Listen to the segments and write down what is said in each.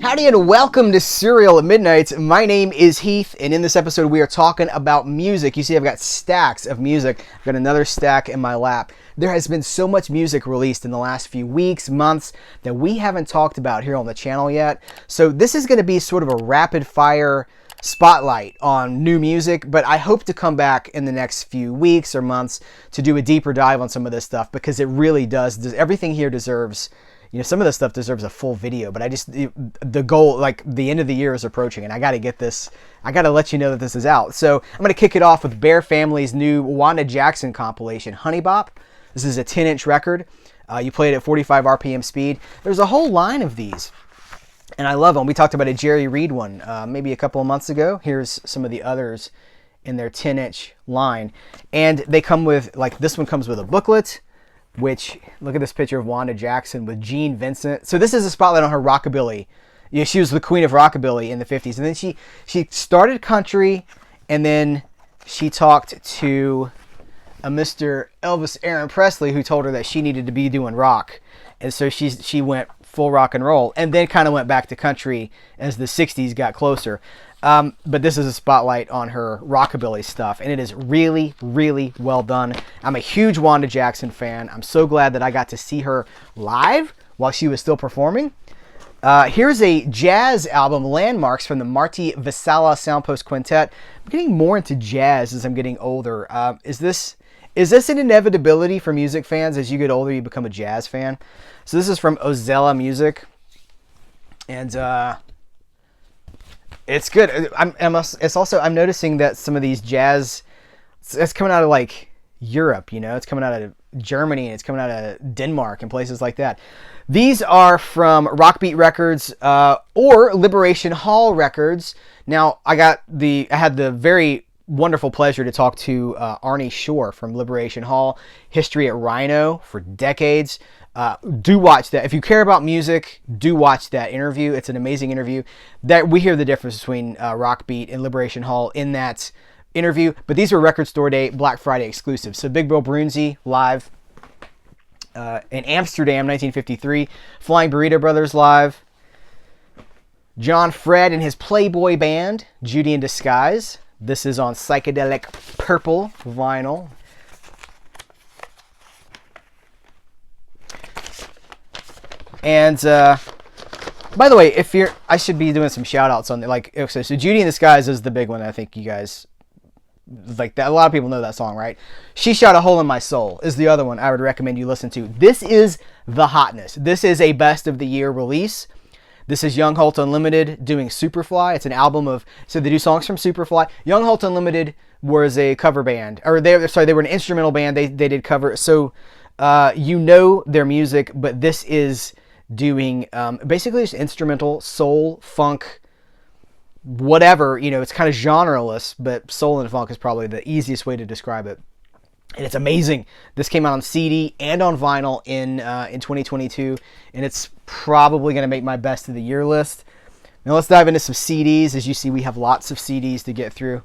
Howdy and welcome to Cereal at Midnight. My name is Heath, and in this episode we are talking about music. You see I've got stacks of music. I've got another stack in my lap. There has been so much music released in the last few weeks, months, that we haven't talked about here on the channel yet. So this is going to be sort of a rapid fire spotlight on new music, but I hope to come back in the next few weeks or months to do a deeper dive on some of this stuff, because it really does. Everything here deserves... some of this stuff deserves a full video, but the goal, like the end of the year is approaching, and I got to get this, I got to let you know that this is out. So I'm going to kick it off with Bear Family's new Wanda Jackson compilation, Honey Bop. This is a 10-inch record. You play it at 45 RPM speed. There's a whole line of these, and I love them. We talked about a Jerry Reed one maybe a couple of months ago. Here's some of the others in their 10-inch line. And they come with, like this one comes with a booklet, which, look at this picture of Wanda Jackson with Gene Vincent. So this is a spotlight on her rockabilly. She was the queen of rockabilly in the 50s. And then she started country, and then she talked to a Mr. Elvis Aaron Presley, who told her that she needed to be doing rock. And so she went full rock and roll, and then kind of went back to country as the 60s got closer. But this is a spotlight on her rockabilly stuff, and it is really, really well done. I'm a huge Wanda Jackson fan. I'm so glad that I got to see her live while she was still performing. Here's a jazz album, Landmarks, from the Marty Vasala Soundpost Quintet. I'm getting more into jazz as I'm getting older. Is this an inevitability for music fans? As you get older, you become a jazz fan. So this is from Ozella Music, and it's good. I'm noticing that some of these jazz, it's coming out of like Europe, it's coming out of Germany, and it's coming out of Denmark and places like that. These are from Rockbeat Records or Liberation Hall Records. Now I had the very wonderful pleasure to talk to Arnie Shore from Liberation Hall, history at Rhino for decades. Do watch that. If you care about music, do watch that interview. It's an amazing interview. That we hear the difference between Rockbeat and Liberation Hall in that interview. But these were Record Store Day, Black Friday exclusives. So Big Bill Brunzi live in Amsterdam, 1953. Flying Burrito Brothers live. John Fred and his Playboy Band, Judy in Disguise. This is on psychedelic purple vinyl. And by the way, I should be doing some shout outs on it. So Judy in Disguise is the big one. I think you guys like that. A lot of people know that song, right? She Shot a Hole in My Soul is the other one I would recommend you listen to. This is the hotness. This is a best of the year release. This is Young Holt Unlimited doing Superfly. It's an album so they do songs from Superfly. Young Holt Unlimited was a cover band, or they were an instrumental band. They did cover. So their music, but this is doing basically just instrumental soul, funk, whatever. It's kind of genreless, but soul and funk is probably the easiest way to describe it. And it's amazing. This came out on CD and on vinyl in 2022, and it's probably going to make my best of the year list. Now let's dive into some CDs. As you see, we have lots of CDs to get through.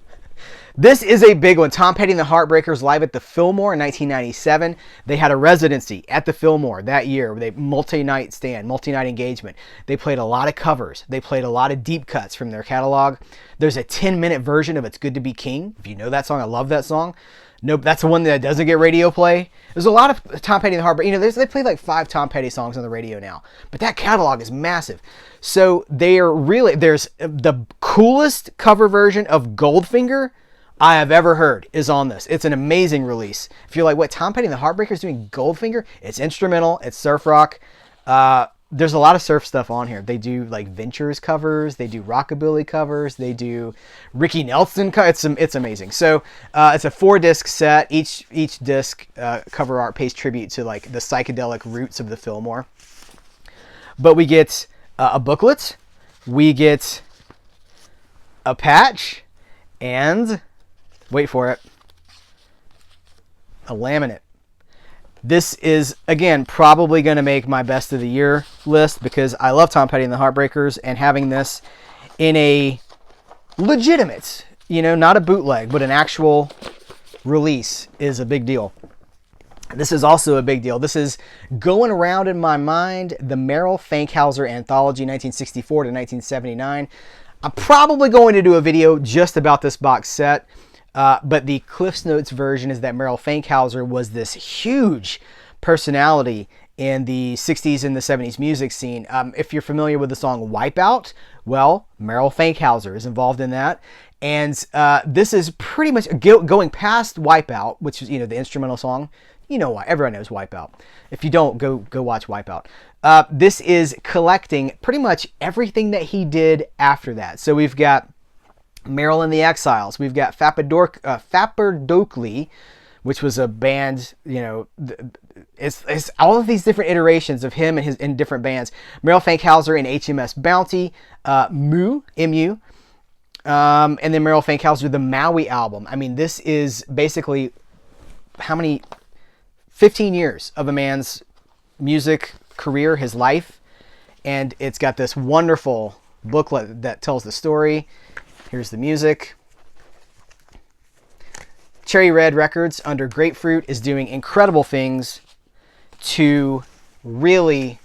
This is a big one. Tom Petty and the Heartbreakers live at the Fillmore in 1997. They had a residency at the Fillmore that year with a multi-night engagement. They played a lot of covers. They played a lot of deep cuts from their catalog. There's a 10-minute version of It's Good to Be King. If you know that song, I love that song. Nope, that's the one that doesn't get radio play. There's a lot of Tom Petty and the Heartbreakers. They play like 5 Tom Petty songs on the radio now. But that catalog is massive. So there's the coolest cover version of Goldfinger I have ever heard is on this. It's an amazing release. If you're like, what, Tom Petty and the Heartbreakers doing Goldfinger? It's instrumental. It's surf rock. There's a lot of surf stuff on here. They do like Ventures covers. They do rockabilly covers. They do Ricky Nelson. It's amazing. So it's a 4-disc set. Each disc cover art pays tribute to like the psychedelic roots of the Fillmore. But we get a booklet. We get a patch, and wait for it, a laminate. This is, again, probably going to make my best of the year list because I love Tom Petty and the Heartbreakers, and having this in a legitimate, not a bootleg, but an actual release is a big deal. This is also a big deal. This is Going Around in My Mind, the Merrill Fankhauser Anthology, 1964 to 1979. I'm probably going to do a video just about this box set, but the Cliff's Notes version is that Merrill Fankhauser was this huge personality in the 60s and the 70s music scene. If you're familiar with the song Wipeout, well, Merrill Fankhauser is involved in that. And this is pretty much going past Wipeout, which is, the instrumental song. You know why. Everyone knows Wipeout. If you don't, go watch Wipeout. This is collecting pretty much everything that he did after that. So we've got Merrill and the Exiles. We've got Faperdokli, which was a band, it's all of these different iterations of him and his in different bands. Merrill Fankhauser and HMS Bounty, MU, and then Merrill Fankhauser, the Maui album. I mean, this is basically 15 years of a man's music career, his life, and it's got this wonderful booklet that tells the story. Here's the music. Cherry Red Records under Grapefruit is doing incredible things to really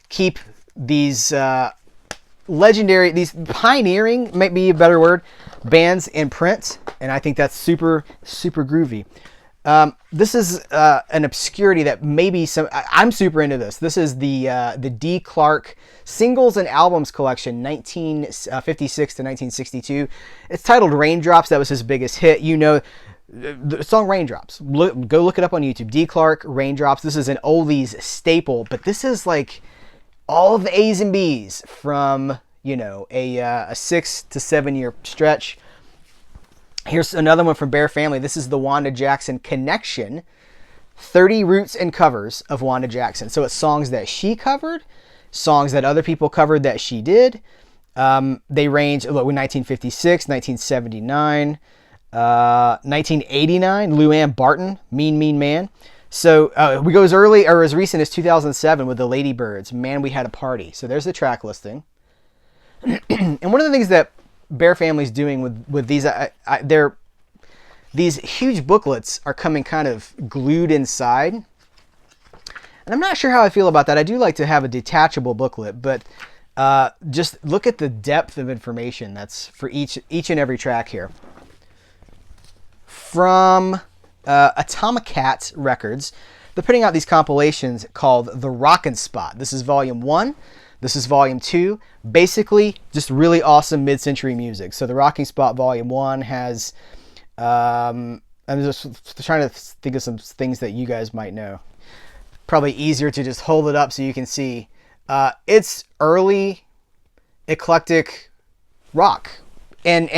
keep these these pioneering, might be a better word, bands in print, and I think that's super, super groovy. This is an obscurity that maybe I'm super into this. This is the D. Clark Singles and Albums Collection, 1956 to 1962. It's titled Raindrops. That was his biggest hit. The song Raindrops. Go look it up on YouTube. D. Clark, Raindrops. This is an oldies staple, but this is like all of the A's and B's from, a 6 to 7 year stretch. Here's another one from Bear Family. This is the Wanda Jackson Connection, 30 roots and covers of Wanda Jackson. So it's songs that she covered, songs that other people covered that she did. They range, with 1956, 1979, 1989, Lou Ann Barton, Mean Mean Man. So we go as recent as 2007 with the Ladybirds, Man We Had a Party. So there's the track listing. And one of the things that Bear Family's doing with these, these huge booklets are coming kind of glued inside. And I'm not sure how I feel about that. I do like to have a detachable booklet, but just look at the depth of information that's for each and every track here. From Atomicat Records, they're putting out these compilations called The Rockin' Spot. This is Volume 1. This is Volume 2. Basically, just really awesome mid-century music. So The Rocking Spot Volume 1 has... I'm just trying to think of some things that you guys might know. Probably easier to just hold it up so you can see. It's early, eclectic rock. And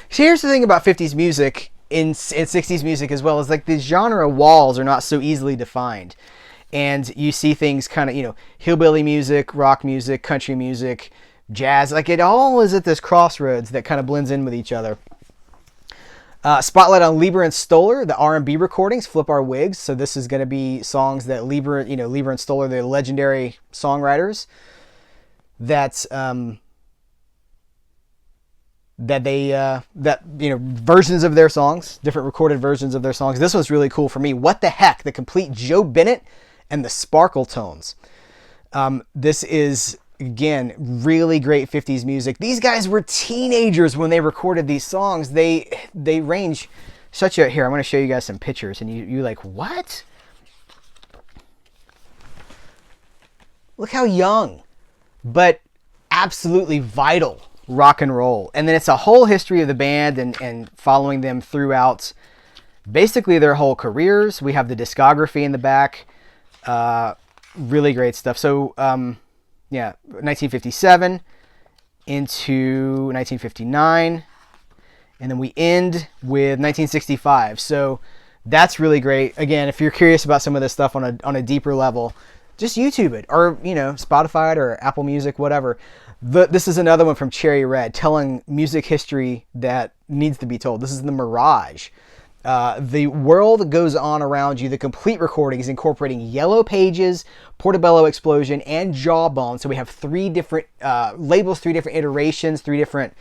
here's the thing about 50s music and 60s music as well, is like the genre walls are not so easily defined. And you see things kind of, hillbilly music, rock music, country music, jazz. Like it all is at this crossroads that kind of blends in with each other. Spotlight on Lieber and Stoller, the R&B recordings, Flip Our Wigs. So this is going to be songs that Lieber and Stoller, the legendary songwriters, versions of their songs, different recorded versions of their songs. This was really cool for me. What the Heck, the complete Joe Bennett and the Sparkle Tones. This is, again, really great 50s music. These guys were teenagers when they recorded these songs. They range such a... Here, I'm going to show you guys some pictures, and you're like, what? Look how young, but absolutely vital rock and roll. And then it's a whole history of the band and following them throughout basically their whole careers. We have the discography in the back. Really great stuff. So, 1957 into 1959. And then we end with 1965. So that's really great. Again, if you're curious about some of this stuff on a deeper level, just YouTube it, or Spotify it, or Apple Music, whatever. This is another one from Cherry Red, telling music history that needs to be told. This is The Mirage. The World Goes On Around You, the complete recordings incorporating Yellow Pages, Portobello Explosion, and Jawbone. So we have 3 different labels, 3 different iterations, 3 different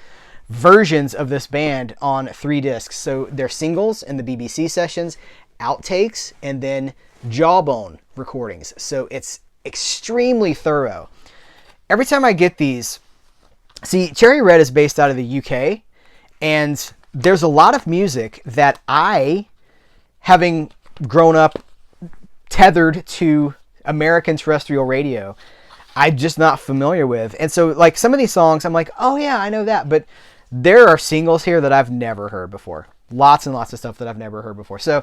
versions of this band on 3 discs. So they're singles in the BBC sessions, outtakes, and then Jawbone recordings. So it's extremely thorough. Every time I get these, see, Cherry Red is based out of the UK, and there's a lot of music that I, having grown up tethered to American terrestrial radio, I'm just not familiar with. And so, like, some of these songs, I'm like, oh yeah, I know that. But there are singles here that I've never heard before. Lots and lots of stuff that I've never heard before. So,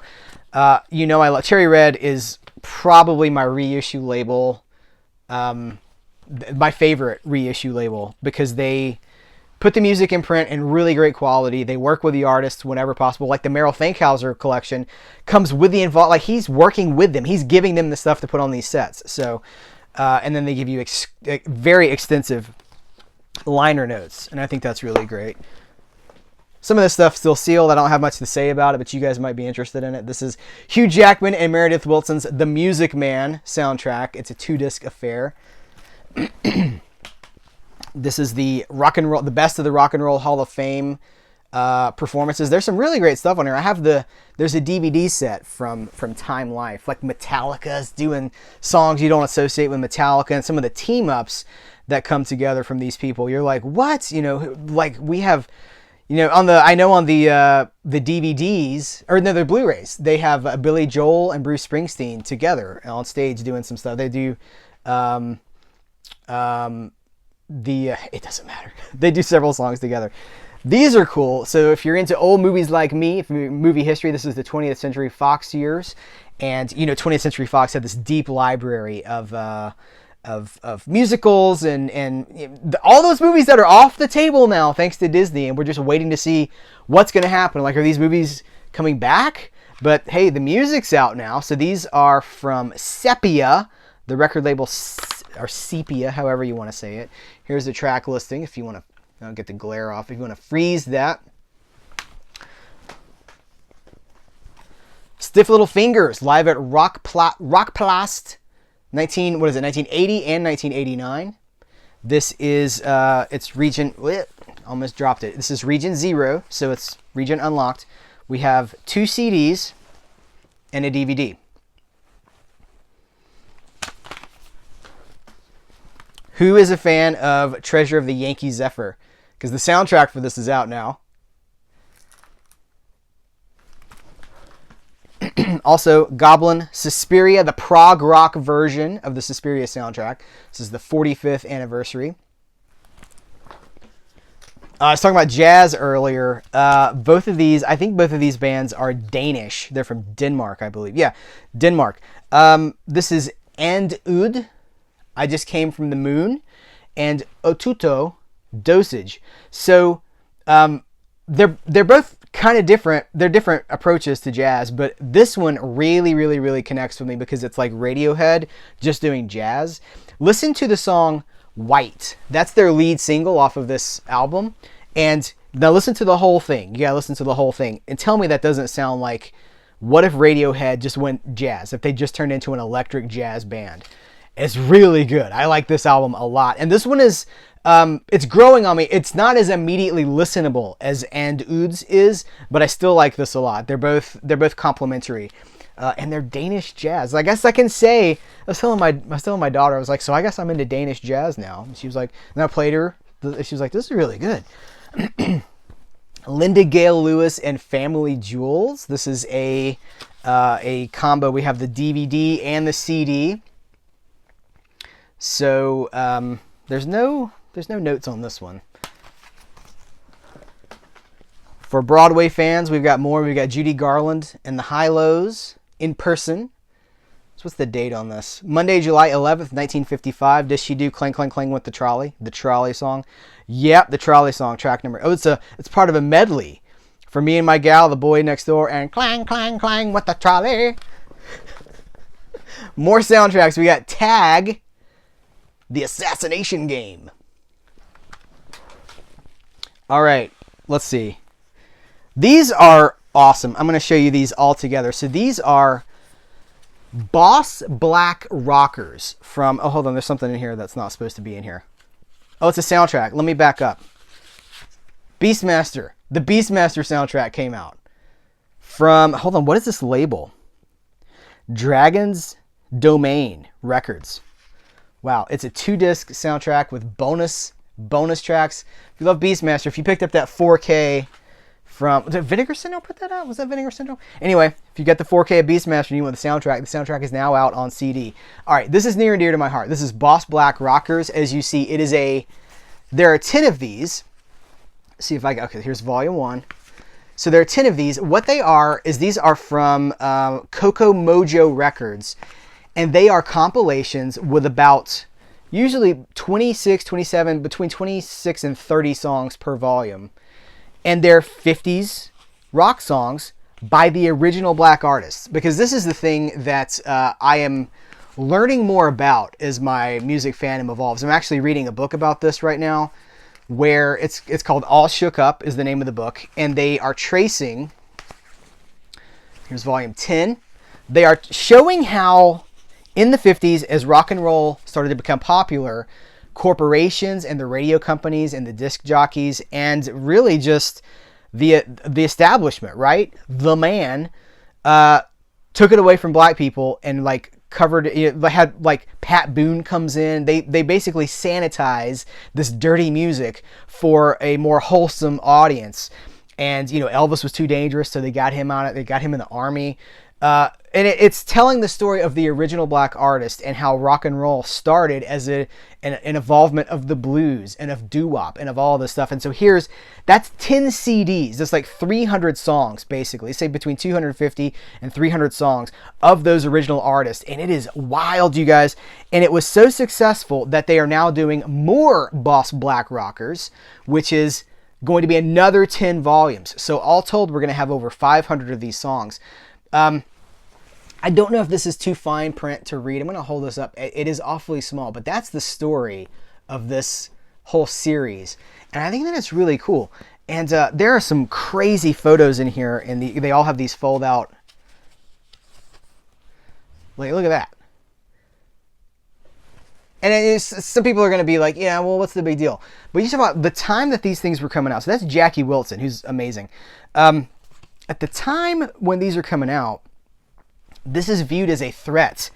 I love Cherry Red is probably my reissue label, my favorite reissue label, because they put the music in print in really great quality. They work with the artists whenever possible. Like the Merrill Fankhauser collection comes with the involved, like he's working with them. He's giving them the stuff to put on these sets. So, and then they give you very extensive liner notes. And I think that's really great. Some of this stuff's still sealed. I don't have much to say about it, but you guys might be interested in it. This is Hugh Jackman and Meredith Wilson's The Music Man soundtrack. It's a 2-disc affair. This is the rock and roll, the best of the Rock and Roll Hall of Fame performances. There's some really great stuff on here. There's a DVD set from Time Life, like Metallica's doing songs you don't associate with Metallica, and some of the team ups that come together from these people. You're like, what? Like we have, on the DVDs, or no, they're Blu-rays. They have Billy Joel and Bruce Springsteen together on stage doing some stuff. They do, it doesn't matter. They do several songs together. These are cool. So if you're into old movies like me, if you're movie history, this is the 20th Century Fox years. And, 20th Century Fox had this deep library of musicals and all those movies that are off the table now, thanks to Disney. And we're just waiting to see what's going to happen. Like, are these movies coming back? But hey, the music's out now. So these are from Sepia, the record label, or Sepia, however you want to say it. Here's the track listing if you want to get the glare off. If you want to freeze that. Stiff Little Fingers, live at Rockplast, 1980 and 1989. This is, it's region, almost dropped it. This is region 0, so it's region unlocked. We have 2 CDs and a DVD. Who is a fan of Treasure of the Yankee Zephyr? Because the soundtrack for this is out now. Also, Goblin Suspiria, the prog rock version of the Suspiria soundtrack. This is the 45th anniversary. I was talking about jazz earlier. I think both of these bands are Danish. They're from Denmark, I believe. Yeah, Denmark. This is And Ud, I Just Came from the Moon, and Otuto, Dosage. So they're both kind of different. They're different approaches to jazz, but this one really, really, really connects with me because it's like Radiohead just doing jazz. Listen to the song White. That's their lead single off of this album. And now listen to the whole thing. You gotta listen to the whole thing and tell me that doesn't sound like, what if Radiohead just went jazz? If they just turned into an electric jazz band? It's really good. I like this album a lot. And this one is, it's growing on me. It's not as immediately listenable as And Uds is, but I still like this a lot. They're both complementary. And they're Danish jazz. I guess I can say, I was telling my daughter, I was like, so I guess I'm into Danish jazz now. And she was like, and I played her, she was like, this is really good. Linda Gale Lewis and Family Jewels. This is a combo. We have the DVD and the CD. So there's no notes on this one. For Broadway fans, we've got more. We've got Judy Garland and the High-Lows in person. So what's the date on this? Monday, July 11th, 1955. Does she do Clang Clang Clang with the Trolley? The Trolley song? Yep, the Trolley song, track number. Oh, it's part of a medley. For Me and My Gal, The Boy Next Door, and Clang Clang Clang with the Trolley. More soundtracks. We got Tag, The Assassination Game. All right, let's see. These are awesome. I'm going to show you these all together. So these are Boss Black Rockers from... Oh, hold on. There's something in here that's not supposed to be in here. Oh, it's a soundtrack. Let me back up. Beastmaster. The Beastmaster soundtrack came out. From... Hold on. What is this label? Dragon's Domain Records. Wow, it's a 2-disc soundtrack with bonus tracks. If you love Beastmaster, if you picked up that 4K from... Did Vinegar Syndrome put that out? Was that Vinegar Syndrome? Anyway, if you get the 4K of Beastmaster and you want the soundtrack is now out on CD. All right, this is near and dear to my heart. This is Boss Black Rockers. As you see, it is a... There are 10 of these. Let's see if I... Okay, here's volume 1. So there are 10 of these. What they are is these are from Coco Mojo Records. And they are compilations with about... usually 26, 27, between 26 and 30 songs per volume. And they're 50s rock songs by the original black artists. Because this is the thing that I am learning more about as my music fandom evolves. I'm actually reading a book about this right now, where it's called All Shook Up is the name of the book. And they are tracing, here's volume 10. They are showing how in the 50s, as rock and roll started to become popular, corporations and the radio companies and the disc jockeys and really just the establishment, right? The man took it away from black people and like covered it. Had like Pat Boone comes in. They basically sanitize this dirty music for a more wholesome audience. And you know, Elvis was too dangerous, so they got him out. They got him in the army. And it's telling the story of the original black artist and how rock and roll started as an evolvement of the blues and of doo-wop and of all this stuff. And so that's 10 CDs. That's like 300 songs, basically. Say between 250 and 300 songs of those original artists. And it is wild, you guys. And it was so successful that they are now doing more Boss Black Rockers, which is going to be another 10 volumes. So all told, we're going to have over 500 of these songs. I don't know if this is too fine print to read. I'm going to hold this up. It is awfully small, but that's the story of this whole series. And I think that it's really cool. And there are some crazy photos in here, and they all have these fold out. Like, look at that. And some people are going to be like, yeah, well, what's the big deal? But you talk about the time that these things were coming out. So that's Jackie Wilson, who's amazing. At the time when these are coming out, this is viewed as a threat.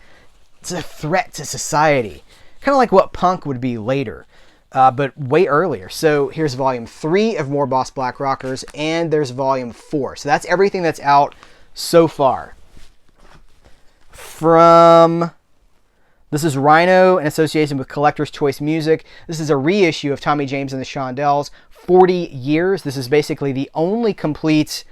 It's a threat to society. Kind of like what punk would be later, but way earlier. So here's volume 3 of More Boss Black Rockers, and there's volume 4. So that's everything that's out so far. This is Rhino in association with Collector's Choice Music. This is a reissue of Tommy James and the Shondells, 40 years. This is basically the only complete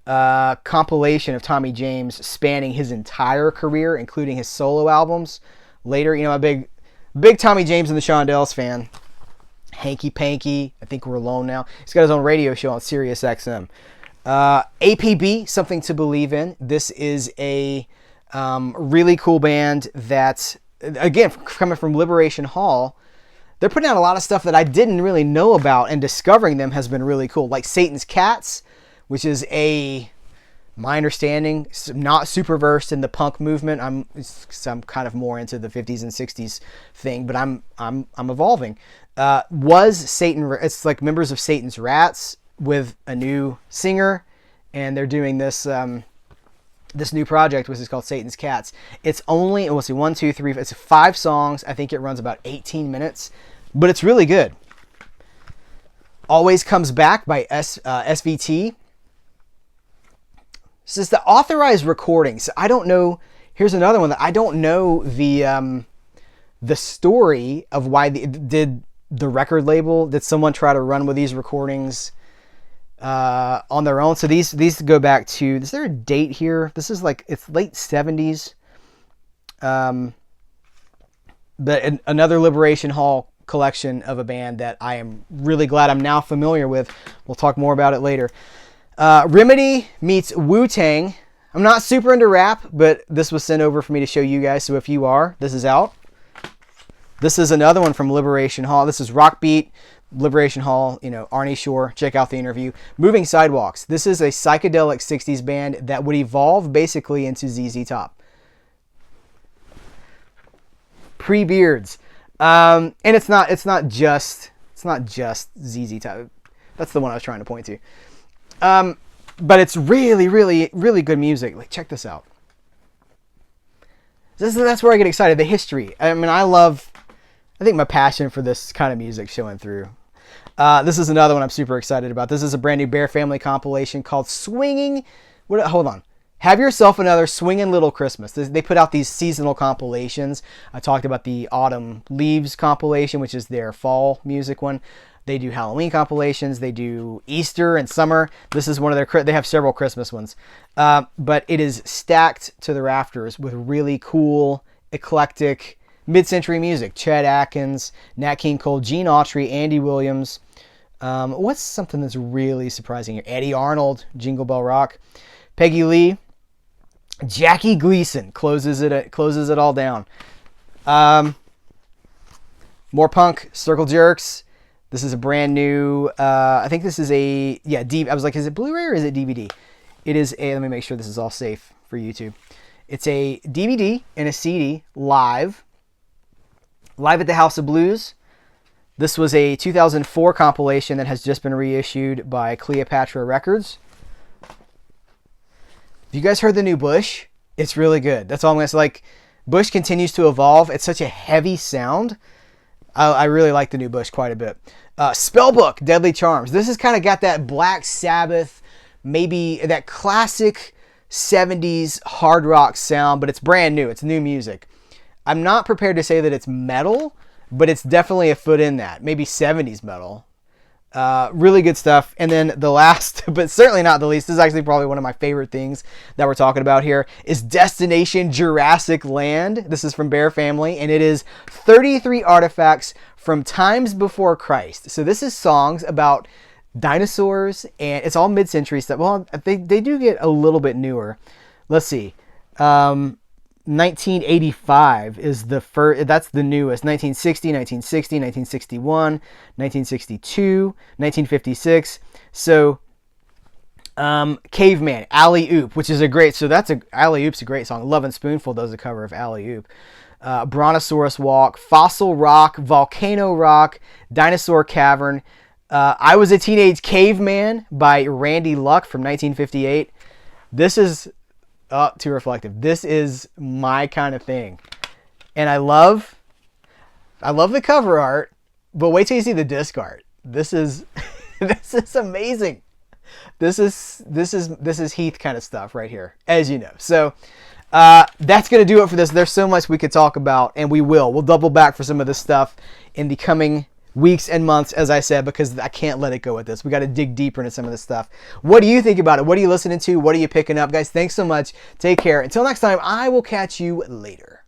compilation of Tommy James spanning his entire career, including his solo albums. Later, you know, I'm a big Tommy James and the Shondells fan. Hanky Panky, I Think We're Alone Now. He's got his own radio show on Sirius XM. APB, Something to Believe in. This is a really cool band that, again, coming from Liberation Hall, they're putting out a lot of stuff that I didn't really know about, and discovering them has been really cool. Like Satan's Cats, which is my understanding, not super versed in the punk movement. I'm kind of more into the 50s and 60s thing, but I'm evolving. Was Satan? It's like members of Satan's Rats with a new singer, and they're doing this this new project, which is called Satan's Cats. It's only, we'll see, 1, 2, 3. It's 5 songs. I think it runs about 18 minutes, but it's really good. Always Comes Back by SVT. This is the authorized recordings. I don't know. Here's another one that I don't know the story of why did the record label, did someone try to run with these recordings on their own? So these go back to, is there a date here? This is like, it's late 70s. But another Liberation Hall collection of a band that I am really glad I'm now familiar with. We'll talk more about it later. Remedy meets Wu-Tang. I'm not super into rap, but this was sent over for me to show you guys. So if you are, this is out. This is another one from Liberation Hall. This is Rock Beat, Liberation Hall, you know, Arnie Shore. Check out the interview. Moving Sidewalks. This is a psychedelic 60s band that would evolve basically into ZZ Top. Pre-Beards. And it's not just ZZ Top. That's the one I was trying to point to. But it's really, really, really good music. Like, check this out. That's where I get excited. The history. I mean, I think my passion for this kind of music showing through. This is another one I'm super excited about. This is a brand new Bear Family compilation called Swinging. Hold on. Have Yourself Another Swingin' Little Christmas. They put out these seasonal compilations. I talked about the Autumn Leaves compilation, which is their fall music one. They do Halloween compilations. They do Easter and summer. This is one of their... They have several Christmas ones. But it is stacked to the rafters with really cool, eclectic, mid-century music. Chet Atkins, Nat King Cole, Gene Autry, Andy Williams. What's something that's really surprising here? Eddie Arnold, Jingle Bell Rock. Peggy Lee. Jackie Gleason closes it all down. More punk, Circle Jerks. This is a brand new, I think this is I was like, is it Blu-ray or is it DVD? It is let me make sure this is all safe for YouTube. It's a DVD and a CD live at the House of Blues. This was a 2004 compilation that has just been reissued by Cleopatra Records. Have you guys heard the new Bush? It's really good. That's all I'm going to say. Like, Bush continues to evolve. It's such a heavy sound. I really like the new Bush quite a bit. Spellbook, Deadly Charms. This has kind of got that Black Sabbath, maybe that classic 70s hard rock sound, but it's brand new. It's new music. I'm not prepared to say that it's metal, but it's definitely a foot in that. Maybe 70s metal. Really good stuff. And then the last, but certainly not the least, this is actually probably one of my favorite things that we're talking about here, is Destination Jurassic Land. This is from Bear Family, and it is 33 artifacts from times before Christ. So this is songs about dinosaurs, and it's all mid-century stuff. Well, they do get a little bit newer. Let's see. 1985 is the first, that's the newest. 1960, 1961, 1962, 1956. So Caveman, Alley Oop, which is a great, Alley Oop's a great song. Love and Spoonful does a cover of Alley Oop. Brontosaurus Walk, Fossil Rock, Volcano Rock, Dinosaur Cavern. I Was a Teenage Caveman by Randy Luck from 1958. This is too reflective. This is my kind of thing. And I love the cover art, but wait till you see the disc art. This is this is amazing. This is Heath kind of stuff right here, as you know. So that's going to do it for this. There's so much we could talk about, and we will. We'll double back for some of this stuff in the coming weeks and months, as I said, because I can't let it go with this. We got to dig deeper into some of this stuff. What do you think about it? What are you listening to? What are you picking up? Guys, thanks so much. Take care. Until next time, I will catch you later.